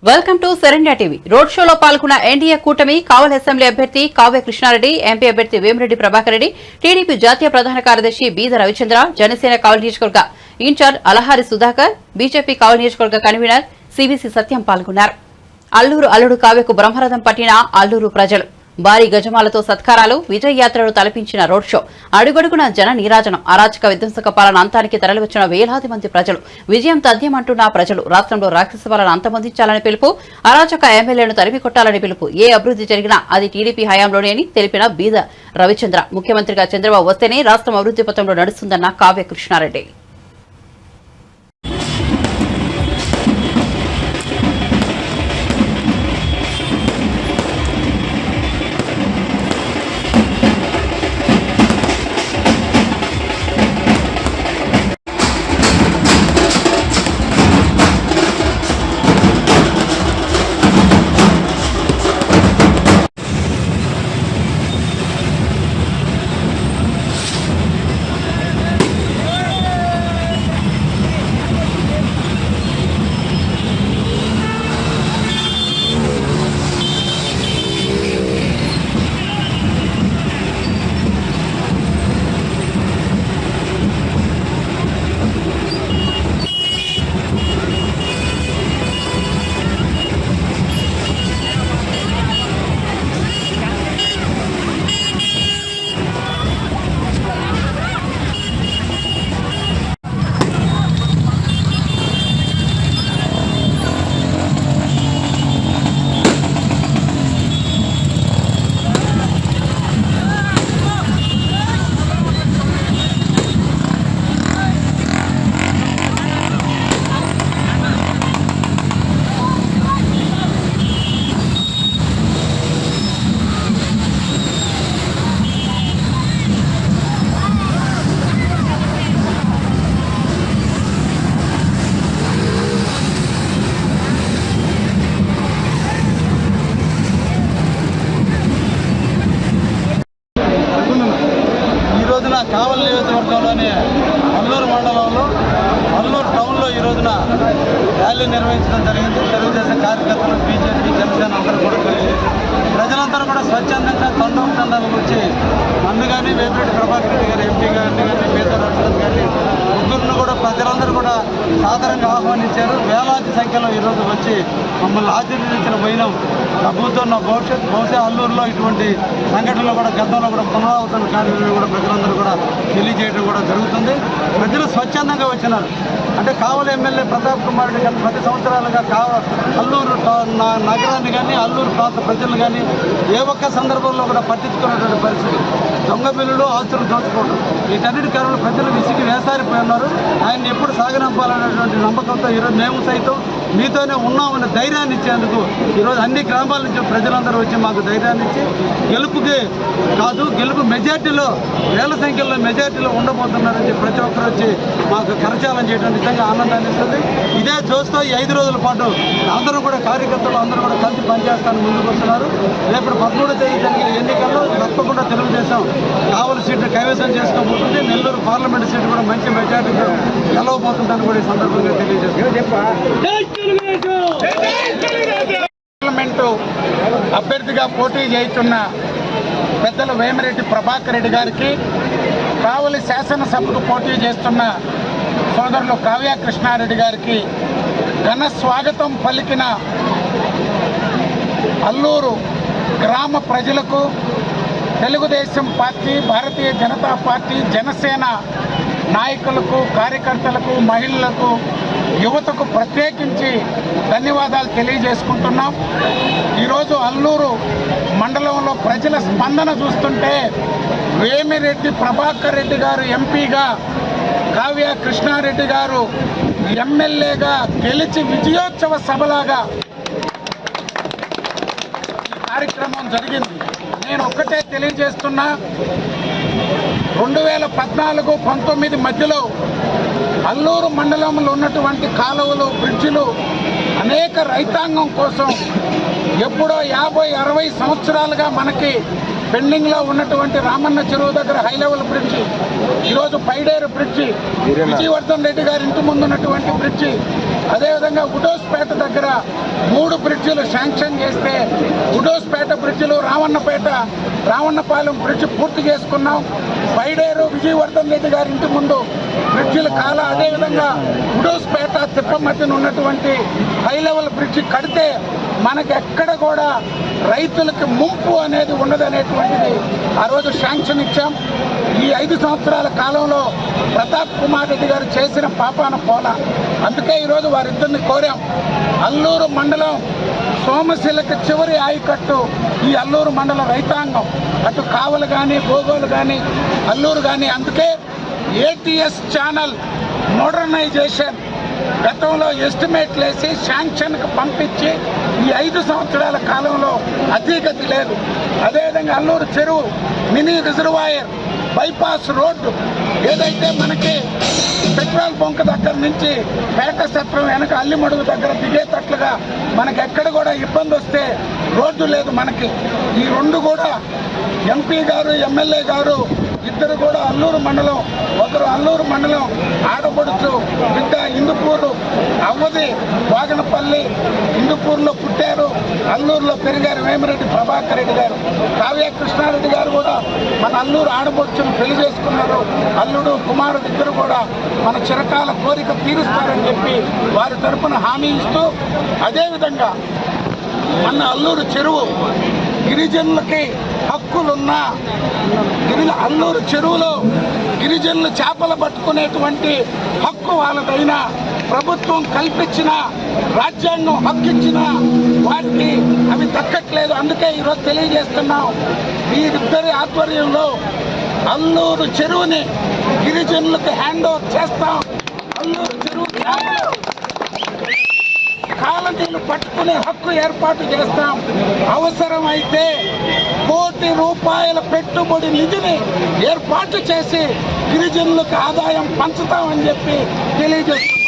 Welcome to సెరెండా TV. Road షోలో పాల్గొన్న ఎన్డీఏ కూటమి కావలి అసెంబ్లీ అభ్యర్థి కావ్య కృష్ణారెడ్డి, ఎంపీ అభ్యర్థి వేమిరెడ్డి ప్రభాకర్ రెడ్డి, టీడీపీ జాతీయ ప్రధాన కార్యదర్శి బీద రవిచంద్ర, జనసేన కావలి నియోజకవర్గ ఇన్ఛార్జ్ అలహారి సుధాకర్, బీజేపీ కావలి నియోజకవర్గ కన్వీనర్ సిబిసి సత్యం పాల్గొన్నారు. అల్లూరు అల్లుడు కావ్యకు బ్రహ్మరథం పట్టిన అల్లూరు ప్రజలు భారీ గజమాలతో సత్కారాలు, విజయ యాత్రలు తలపించిన రోడ్ షో, అడుగడుగున జన నీరాజనం, అరాచక విధ్వంసక పాలన అంతానికి తరలివచ్చిన వేలాది మంది ప్రజలు, విజయం తథ్యమంటున్న ప్రజలు, రాష్ట్రంలో రాక్షస పాలన అంతమొందించాలని పిలుపు, అరాచక ఎమ్మెల్యేలను తరిమి కొట్టాలని పిలుపు, ఏ అభివృద్ధి జరిగినా అది టీడీపీ హయాంలోనే అని తెలిపిన బీద రవిచంద్ర, ముఖ్యమంత్రిగా చంద్రబాబు వస్తేనే రాష్ట్రం అభివృద్ధి పథంలో నడుస్తుందన్న కావ్య కృష్ణారెడ్డి. కావలి నియోజకవర్గంలోని అల్లూరు మండలంలో అల్లూరు టౌన్లో ఈ రోజున ర్యాలీ నిర్వహించడం జరిగింది. తెలుగుదేశం కార్యకర్తలు, బీజేపీ, జనసేన అందరూ కూడా కలిసి ప్రజలందరూ కూడా స్వచ్ఛందంగా తండాలు వచ్చి నన్ను కానీ, వేమిరెడ్డి ప్రభాకర్ రెడ్డి గారు ఎంపీ గారిని కానీ, బీద రవిచంద్ర గారిని ముగ్గురిని కూడా ప్రజలందరూ కూడా సాధారణంగా ఆహ్వానించారు. వేలాది సంఖ్యలో ఈరోజు వచ్చి మమ్మల్ని ఆశీర్వదించిన పోయినాం. ప్రభుత్వం భవిష్యత్ బహుశా అల్లూరులో ఇటువంటి సంఘటనలు కూడా గతంలో కూడా పునరావృతం కార్యక్రమం కూడా ప్రజలందరూ కూడా తెలియజేయడం కూడా జరుగుతుంది. ప్రజలు స్వచ్ఛందంగా వచ్చినారు. అంటే కావలి ఎమ్మెల్యే ప్రతాప్ కుమార్ రెడ్డి గత 10 సంవత్సరాలుగా అల్లూరు నగరాన్ని కానీ, అల్లూరు ప్రాంత ప్రజలు కానీ ఏ ఒక్క సందర్భంలో కూడా పట్టించుకున్నటువంటి పరిస్థితి, దొంగ బిల్లులు, ఆస్తులు దోచుకోవడం, వీటన్నిటి కారణంలో ప్రజలు విసిగి వేసారిపోయి ఉన్నారు. ఆయన్ని ఎప్పుడు సాగనంపాలనేటువంటి నమ్మకంతో ఈరోజు మేము సైతం మీతోనే ఉన్నామని ధైర్యాన్ని ఇచ్చేందుకు ఈరోజు అన్ని గ్రామాల నుంచి ప్రజలందరూ వచ్చి మాకు ధైర్యాన్ని ఇచ్చి గెలుపుకి కాదు, గెలుపు మెజార్టీలో వేల సంఖ్యలో మెజార్టీలో ఉండబోతున్నారని ప్రతి ఒక్కరు వచ్చి మాకు కరచాలం చేయడం నిజంగా ఆనందాన్ని ఇస్తుంది. ఇదే చూస్తూ ఈ 5 రోజుల పాటు అందరూ కూడా కార్యకర్తలు అందరూ కూడా కలిసి పనిచేస్తానికి ముందుకు వస్తున్నారు. రేపు 13వ తేదీ జరిగే ఎన్నికల్లో తప్పకుండా తెలుగుదేశం కావలి సీట్లు కైవసం చేసుకోబోతుంది. నెల్లూరు పార్లమెంటు సీటు కూడా మంచి మెజార్టీతో గెలవబోతుందని కూడా ఈ సందర్భంగా తెలియజేస్తున్నారు. పార్లమెంటు అభ్యర్థిగా పోటీ చేస్తున్న పెద్దలు వేమిరెడ్డి ప్రభాకర్ రెడ్డి గారికి, కావలి శాసనసభకు పోటీ చేస్తున్న సోదరులు కావ్య కృష్ణారెడ్డి గారికి ఘన స్వాగతం పలికిన అల్లూరు గ్రామ ప్రజలకు, తెలుగుదేశం పార్టీ, భారతీయ జనతా పార్టీ, జనసేన నాయకులకు, కార్యకర్తలకు, మహిళలకు, యువతకు ప్రత్యేకించి ధన్యవాదాలు తెలియజేసుకుంటున్నాం. ఈరోజు అల్లూరు మండలంలో ప్రజల స్పందన చూస్తుంటే వేమిరెడ్డి ప్రభాకర్ రెడ్డి గారు ఎంపీగా, కావ్య కృష్ణారెడ్డి గారు ఎమ్మెల్యేగా గెలిచి విజయోత్సవ సభలాగా కార్యక్రమం జరిగింది. నేను ఒక్కటే తెలియజేస్తున్నా, 2014-19 మధ్యలో అల్లూరు మండలంలో ఉన్నటువంటి కాలువలు, బ్రిడ్జిలు అనేక రైతాంగం కోసం ఎప్పుడో 50-60 సంవత్సరాలుగా మనకి పెండింగ్లో ఉన్నటువంటి రామన్న చెరువు దగ్గర హై లెవెల్ బ్రిడ్జి, ఈరోజు పైడేరు బ్రిడ్జి, విజయవర్ధన్ రెడ్డి గారి ఇంటి ముందు ఉన్నటువంటి బ్రిడ్జి, అదేవిధంగా ఉడోస్పేట దగ్గర 3 బ్రిడ్జిలు శాంక్షన్ చేస్తే ఉడోస్పేట బ్రిడ్జిలు, రావణపాలెం బ్రిడ్జ్ పూర్తి చేసుకున్నాం. బైడేరు విజయవర్ధన్ రెడ్డి గారి ఇంటి ముందు బ్రిడ్జిలు అదేవిధంగా ఉడోస్పేట తిప్ప మధ్యన ఉన్నటువంటి హై లెవెల్ బ్రిడ్జి కడితే మనకి ఎక్కడ కూడా రైతులకు ముంపు అనేది ఉండదనేటువంటిది ఆ రోజు శాంక్షన్ ఇచ్చాం. ఈ 5 సంవత్సరాల కాలంలో ప్రతాప్ కుమార్ రెడ్డి గారు చేసిన పాపాన పోల. అందుకే ఈరోజు వారిద్దరిని కోరాం. అల్లూరు మండలం సోమశిలకి చివరి ఆయకట్టు ఈ అల్లూరు మండలం రైతాంగం, అటు కావలు కానీ, గోగోలు కానీ, అల్లూరు కానీ. అందుకే ఏటీఎస్ ఛానల్ మోడర్నైజేషన్ గతంలో ఎస్టిమేట్లు వేసి శాంక్షన్కి పంపించి ఈ 5 సంవత్సరాల కాలంలో అతీగతి లేదు. అదేవిధంగా అల్లూరు చెరువు మినీ రిజర్వాయర్, బైపాస్ రోడ్డు ఏదైతే మనకి పెట్రోల్ బంక్ దగ్గర నుంచి పేట సత్రం వెనక అల్లిమడుగు దగ్గర దిగేటట్లుగా మనకి ఎక్కడ కూడా ఇబ్బంది వస్తే రోడ్డు లేదు మనకి. ఈ 2 కూడా ఎంపీ గారు, ఎమ్మెల్యే గారు ఇద్దరు కూడా అల్లూరు మండలం, ఒకరు అల్లూరు మండలం ఆడపడుచు బిడ్డ ఇందుపూరు అవ్వది వాగనపల్లి, ఇందుపూరులో పుట్టారు, అల్లూరులో పెరిగారు వేమిరెడ్డి ప్రభాకర్ రెడ్డి గారు. కావ్య కృష్ణారెడ్డి గారు కూడా మన అల్లూరు ఆడపడుచును పెళ్లి చేసుకున్నారు. అల్లుడు కుమారుడు ఇద్దరు కూడా మన చిరకాల కోరిక తీరుస్తారని చెప్పి వారి తరఫున హామీ ఇస్తూ, అదేవిధంగా మన అల్లూరు చెరువు గిరిజనులకి హక్కులున్న అల్లూరు చెరువులో గిరిజనులు చేపలు పట్టుకునేటువంటి హక్కు వాళ్ళదైనా ప్రభుత్వం కల్పించిన, రాజ్యాంగం హక్కిచ్చిన వారికి అవి దక్కట్లేదు. అందుకే ఈరోజు తెలియజేస్తున్నాం, వీరిద్దరి ఆధ్వర్యంలో అల్లూరు చెరువుని గిరిజనులకు హ్యాండ్ ఓవర్ చేస్తాం. అల్లూరు చెరువు కాలనీలు పట్టుకునే హక్కు ఏర్పాటు చేస్తాం. అవసరమైతే ₹1 కోటి పెట్టుబడి నిధిని ఏర్పాటు చేసి గిరిజనులకు ఆదాయం పంచుతామని చెప్పి తెలియజేస్తున్నాం.